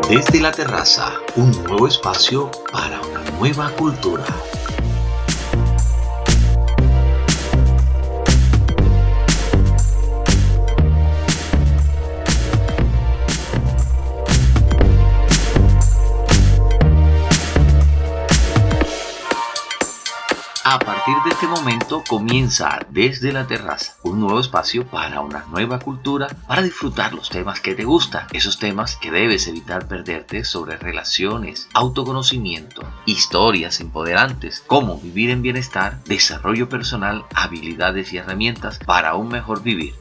Desde la terraza, un nuevo espacio para una nueva cultura. A partir de este momento comienza Desde la terraza, un nuevo espacio para una nueva cultura, para disfrutar los temas que te gustan, esos temas que debes evitar perderte sobre relaciones, autoconocimiento, historias empoderantes, cómo vivir en bienestar, desarrollo personal, habilidades y herramientas para un mejor vivir.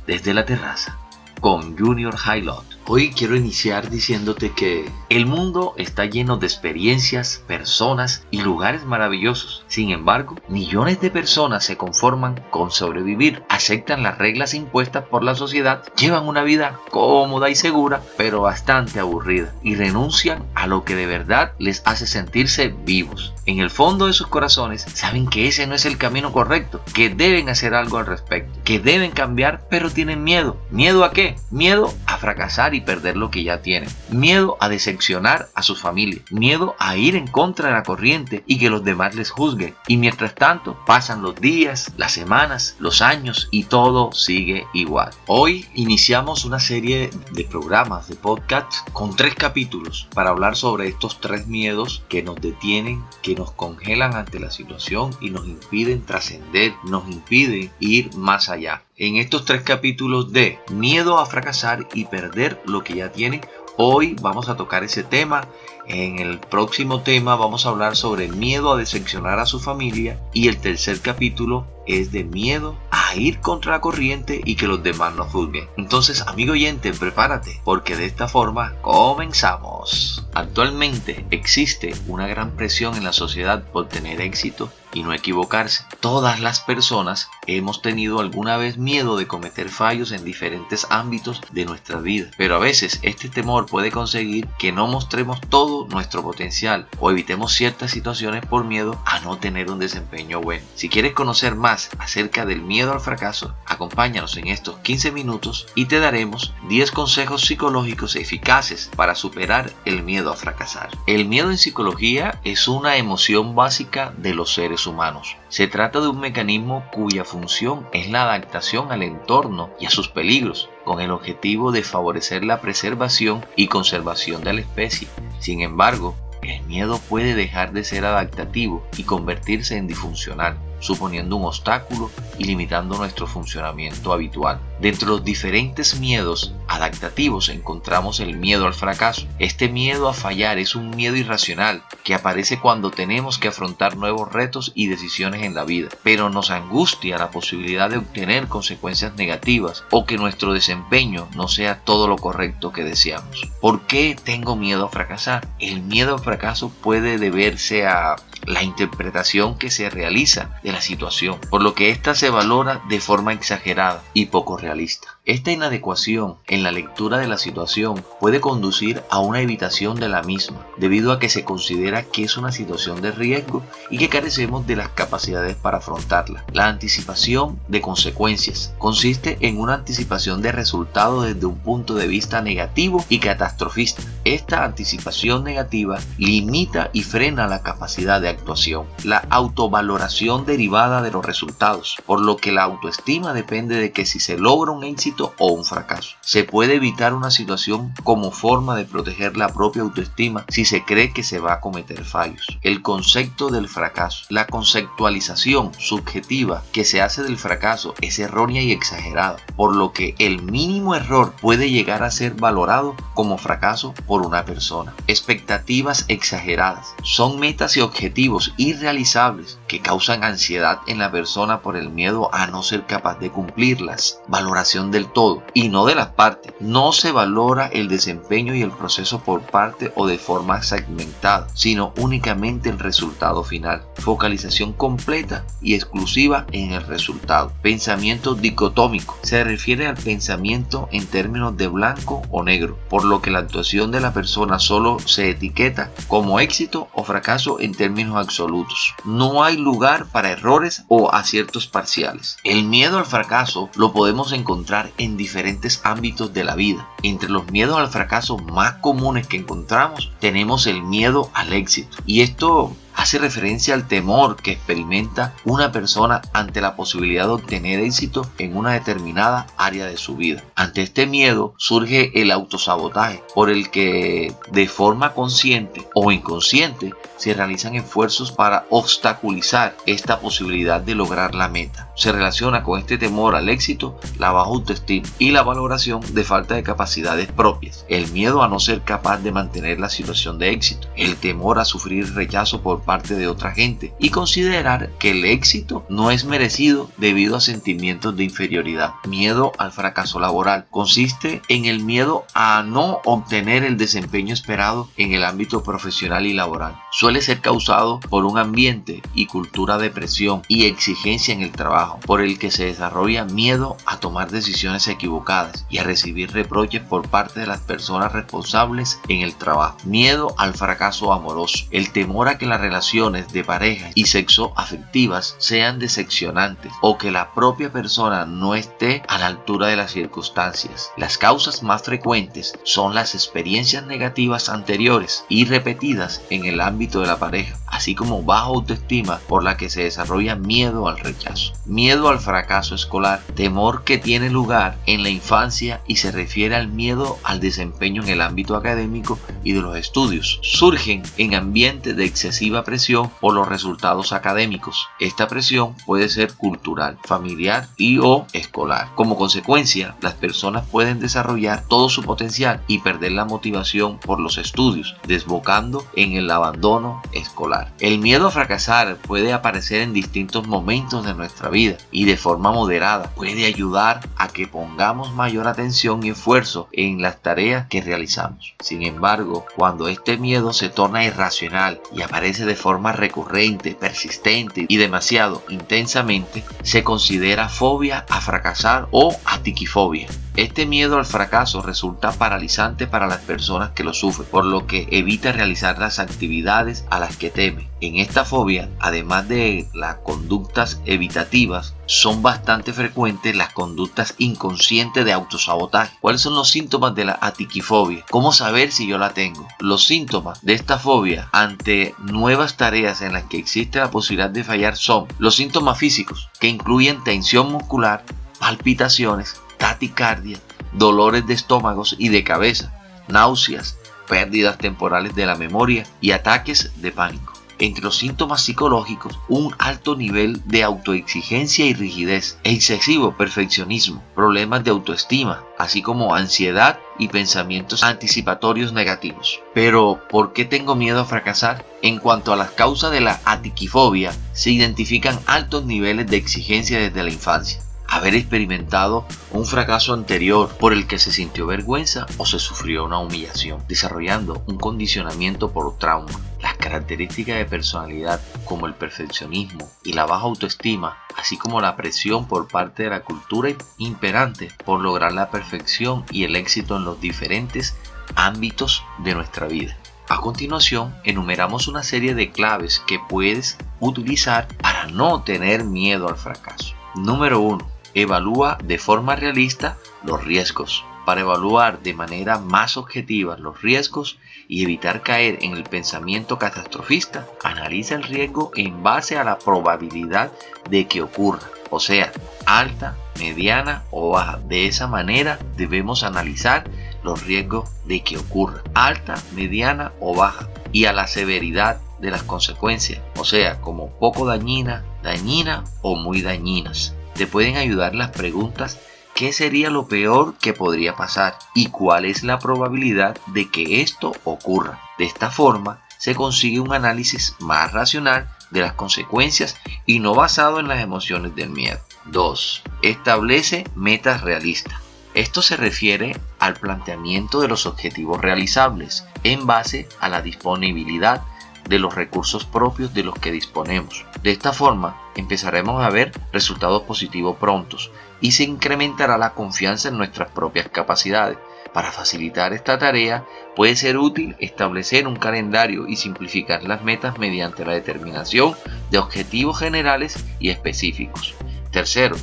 Desde la terraza, con Junior Highlight. Hoy quiero iniciar diciéndote que el mundo está lleno de experiencias, personas y lugares maravillosos. Sin embargo, millones de personas se conforman con sobrevivir, aceptan las reglas impuestas por la sociedad, llevan una vida cómoda y segura, pero bastante aburrida, y renuncian a lo que de verdad les hace sentirse vivos. En el fondo de sus corazones saben que ese no es el camino correcto, que deben hacer algo al respecto, que deben cambiar, pero tienen miedo. ¿Miedo a qué? Miedo a fracasar y perder lo que ya tienen, miedo a decepcionar a su familia, miedo a ir en contra de la corriente y que los demás les juzguen. Y mientras tanto pasan los días, las semanas, los años y todo sigue igual. Hoy iniciamos una serie de programas de podcast con 3 capítulos para hablar sobre estos 3 miedos que nos detienen, que nos congelan ante la situación y nos impiden trascender, nos impiden ir más allá. En estos 3 capítulos de miedo a fracasar y perder lo que ya tienen, hoy vamos a tocar ese tema. En el próximo tema vamos a hablar sobre miedo a decepcionar a su familia y el tercer capítulo es de miedo a ir contra la corriente y que los demás nos juzguen. Entonces, amigo oyente, prepárate porque de esta forma comenzamos. Actualmente existe una gran presión en la sociedad por tener éxito y no equivocarse. Todas las personas hemos tenido alguna vez miedo de cometer fallos en diferentes ámbitos de nuestra vida, pero a veces este temor puede conseguir que no mostremos todo nuestro potencial o evitemos ciertas situaciones por miedo a no tener un desempeño bueno. Si quieres conocer más acerca del miedo al fracaso, acompáñanos en estos 15 minutos y te daremos 10 consejos psicológicos eficaces para superar el miedo a fracasar. El miedo en psicología es una emoción básica de los seres humanos. Se trata de un mecanismo cuya función es la adaptación al entorno y a sus peligros, con el objetivo de favorecer la preservación y conservación de la especie. Sin embargo, el miedo puede dejar de ser adaptativo y convertirse en disfuncional, suponiendo un obstáculo y limitando nuestro funcionamiento habitual. Dentro de los diferentes miedos adaptativos encontramos el miedo al fracaso. Este miedo a fallar es un miedo irracional que aparece cuando tenemos que afrontar nuevos retos y decisiones en la vida, pero nos angustia la posibilidad de obtener consecuencias negativas o que nuestro desempeño no sea todo lo correcto que deseamos. ¿Por qué tengo miedo a fracasar? El miedo al fracaso puede deberse a la interpretación que se realiza de la situación, por lo que ésta se valora de forma exagerada y poco realista. Esta inadecuación en la lectura de la situación puede conducir a una evitación de la misma, debido a que se considera que es una situación de riesgo y que carecemos de las capacidades para afrontarla. La anticipación de consecuencias consiste en una anticipación de resultados desde un punto de vista negativo y catastrofista. Esta anticipación negativa limita y frena la capacidad de actuación. La autovaloración derivada de los resultados, por lo que la autoestima depende de que si se logra un éxito o un fracaso. Se puede evitar una situación como forma de proteger la propia autoestima si se cree que se va a cometer fallos. El concepto del fracaso. La conceptualización subjetiva que se hace del fracaso es errónea y exagerada, por lo que el mínimo error puede llegar a ser valorado como fracaso por una persona. Expectativas exageradas. Son metas y objetivos irrealizables que causan ansiedad en la persona por el miedo a no ser capaz de cumplirlas. Valoración del todo y no de las partes. No se valora el desempeño y el proceso por parte o de forma segmentada, sino únicamente el resultado final. Focalización completa y exclusiva en el resultado. Pensamiento dicotómico. Se refiere al pensamiento en términos de blanco o negro, por lo que la actuación de la persona solo se etiqueta como éxito o fracaso en términos absolutos. No hay lugar para errores o aciertos parciales. El miedo al fracaso lo podemos encontrar en diferentes ámbitos de la vida. Entre los miedos al fracaso más comunes que encontramos tenemos el miedo al éxito. Y esto hace referencia al temor que experimenta una persona ante la posibilidad de obtener éxito en una determinada área de su vida. Ante este miedo surge el autosabotaje, por el que de forma consciente o inconsciente se realizan esfuerzos para obstaculizar esta posibilidad de lograr la meta. Se relaciona con este temor al éxito la baja autoestima y la valoración de falta de capacidades propias, el miedo a no ser capaz de mantener la situación de éxito, el temor a sufrir rechazo por parte de otra gente y considerar que el éxito no es merecido debido a sentimientos de inferioridad. Miedo al fracaso laboral consiste en el miedo a no obtener el desempeño esperado en el ámbito profesional y laboral. Suele ser causado por un ambiente y cultura de presión y exigencia en el trabajo, por el que se desarrolla miedo a tomar decisiones equivocadas y a recibir reproches por parte de las personas responsables en el trabajo. Miedo al fracaso amoroso, el temor a que las relaciones de pareja y sexo afectivas sean decepcionantes o que la propia persona no esté a la altura de las circunstancias. Las causas más frecuentes son las experiencias negativas anteriores y repetidas en el ámbito de la pareja, así como baja autoestima por la que se desarrolla miedo al rechazo. Miedo al fracaso escolar, temor que tiene lugar en la infancia y se refiere al miedo al desempeño en el ámbito académico y de los estudios. Surgen en ambientes de excesiva presión por los resultados académicos. Esta presión puede ser cultural, familiar y o escolar. Como consecuencia, las personas pueden desarrollar todo su potencial y perder la motivación por los estudios, desembocando en el abandono escolar. El miedo a fracasar puede aparecer en distintos momentos de nuestra vida y de forma moderada puede ayudar a que pongamos mayor atención y esfuerzo en las tareas que realizamos. Sin embargo, cuando este miedo se torna irracional y aparece de forma recurrente, persistente y demasiado intensamente, se considera fobia a fracasar o atiquifobia. Este miedo al fracaso resulta paralizante para las personas que lo sufren, por lo que evita realizar las actividades a las que teme. En esta fobia, además de las conductas evitativas, son bastante frecuentes las conductas inconscientes de autosabotaje. ¿Cuáles son los síntomas de la atiquifobia? ¿Cómo saber si yo la tengo? Los síntomas de esta fobia ante nuevas tareas en las que existe la posibilidad de fallar son los síntomas físicos, que incluyen tensión muscular, palpitaciones, taquicardia, dolores de estómagos y de cabeza, náuseas, pérdidas temporales de la memoria y ataques de pánico. Entre los síntomas psicológicos, un alto nivel de autoexigencia y rigidez, excesivo perfeccionismo, problemas de autoestima, así como ansiedad y pensamientos anticipatorios negativos. Pero, ¿por qué tengo miedo a fracasar? En cuanto a las causas de la atiquifobia, se identifican altos niveles de exigencia desde la infancia. Haber experimentado un fracaso anterior por el que se sintió vergüenza o se sufrió una humillación, desarrollando un condicionamiento por trauma. Las características de personalidad como el perfeccionismo y la baja autoestima, así como la presión por parte de la cultura imperante por lograr la perfección y el éxito en los diferentes ámbitos de nuestra vida. A continuación, enumeramos una serie de claves que puedes utilizar para no tener miedo al fracaso. Número 1. Evalúa de forma realista los riesgos. Para evaluar de manera más objetiva los riesgos y evitar caer en el pensamiento catastrofista, analiza el riesgo en base a la probabilidad de que ocurra, o sea, alta, mediana o baja. De esa manera debemos analizar los riesgos de que ocurra, alta, mediana o baja, y a la severidad de las consecuencias, o sea, como poco dañina, dañina o muy dañinas. Te pueden ayudar las preguntas: ¿qué sería lo peor que podría pasar? ¿Y cuál es la probabilidad de que esto ocurra? De esta forma se consigue un análisis más racional de las consecuencias y no basado en las emociones del miedo. 2. Establece metas realistas. Esto se refiere al planteamiento de los objetivos realizables en base a la disponibilidad de los recursos propios de los que disponemos. De esta forma, empezaremos a ver resultados positivos prontos y se incrementará la confianza en nuestras propias capacidades. Para facilitar esta tarea, puede ser útil establecer un calendario y simplificar las metas mediante la determinación de objetivos generales y específicos. Tercero,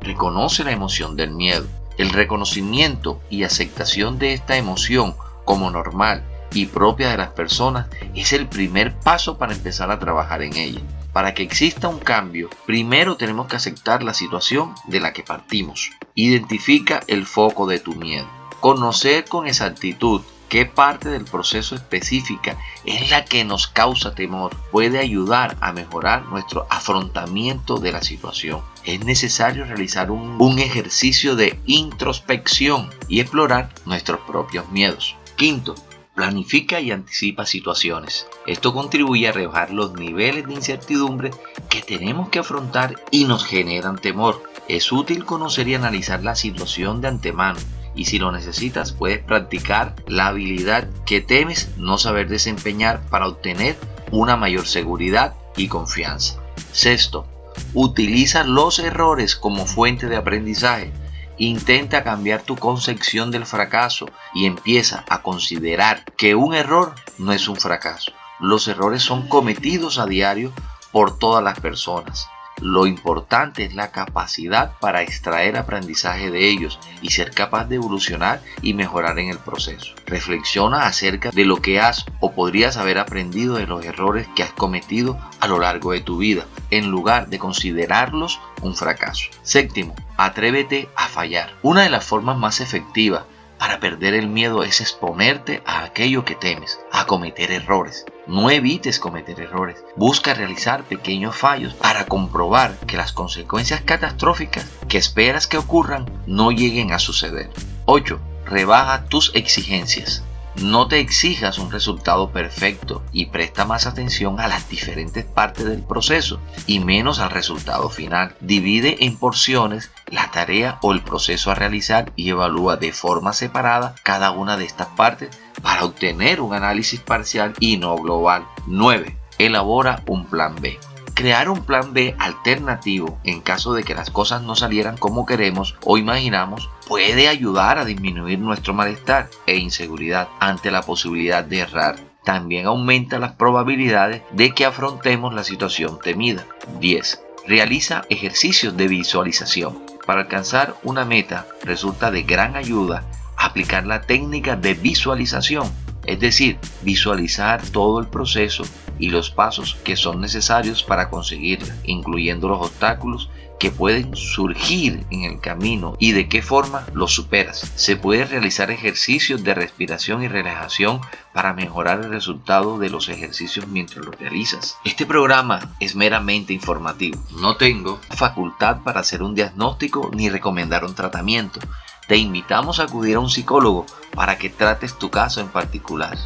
reconoce la emoción del miedo. El reconocimiento y aceptación de esta emoción como normal y propia de las personas es el primer paso para empezar a trabajar en ella. Para que exista un cambio, primero tenemos que aceptar la situación de la que partimos. Identifica el foco de tu miedo. Conocer con exactitud qué parte del proceso específica es la que nos causa temor puede ayudar a mejorar nuestro afrontamiento de la situación. Es necesario realizar un ejercicio de introspección y explorar nuestros propios miedos. Quinto, planifica y anticipa situaciones. Esto contribuye a rebajar los niveles de incertidumbre que tenemos que afrontar y nos generan temor. Es útil conocer y analizar la situación de antemano. Y si lo necesitas, puedes practicar la habilidad que temes no saber desempeñar para obtener una mayor seguridad y confianza. Sexto, utiliza los errores como fuente de aprendizaje. Intenta cambiar tu concepción del fracaso y empieza a considerar que un error no es un fracaso. Los errores son cometidos a diario por todas las personas. Lo importante es la capacidad para extraer aprendizaje de ellos y ser capaz de evolucionar y mejorar en el proceso. Reflexiona acerca de lo que has o podrías haber aprendido de los errores que has cometido a lo largo de tu vida, en lugar de considerarlos un fracaso. Séptimo, atrévete a fallar. Una de las formas más efectivas para perder el miedo es exponerte a aquello que temes, a cometer errores. No evites cometer errores. Busca realizar pequeños fallos para comprobar que las consecuencias catastróficas que esperas que ocurran no lleguen a suceder. 8. Rebaja tus exigencias. No te exijas un resultado perfecto y presta más atención a las diferentes partes del proceso y menos al resultado final. Divide en porciones la tarea o el proceso a realizar y evalúa de forma separada cada una de estas partes para obtener un análisis parcial y no global. 9. Elabora un plan B. Crear un plan B alternativo en caso de que las cosas no salieran como queremos o imaginamos puede ayudar a disminuir nuestro malestar e inseguridad ante la posibilidad de errar. También aumenta las probabilidades de que afrontemos la situación temida. 10. Realiza ejercicios de visualización. Para alcanzar una meta resulta de gran ayuda aplicar la técnica de visualización, es decir, visualizar todo el proceso y los pasos que son necesarios para conseguirla, incluyendo los obstáculos que pueden surgir en el camino y de qué forma los superas. Se puede realizar ejercicios de respiración y relajación para mejorar el resultado de los ejercicios mientras los realizas. Este programa es meramente informativo. No tengo facultad para hacer un diagnóstico ni recomendar un tratamiento. Te invitamos a acudir a un psicólogo para que trates tu caso en particular.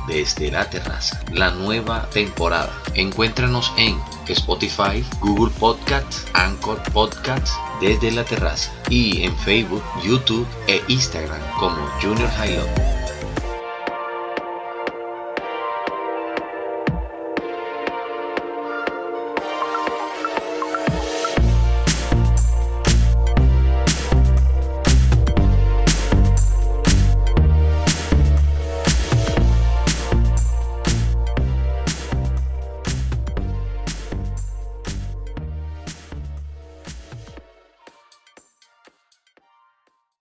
Desde la terraza, la nueva temporada. Encuéntranos en Spotify, Google Podcasts, Anchor Podcasts, Desde la terraza y en Facebook, YouTube e Instagram como Junior Highland.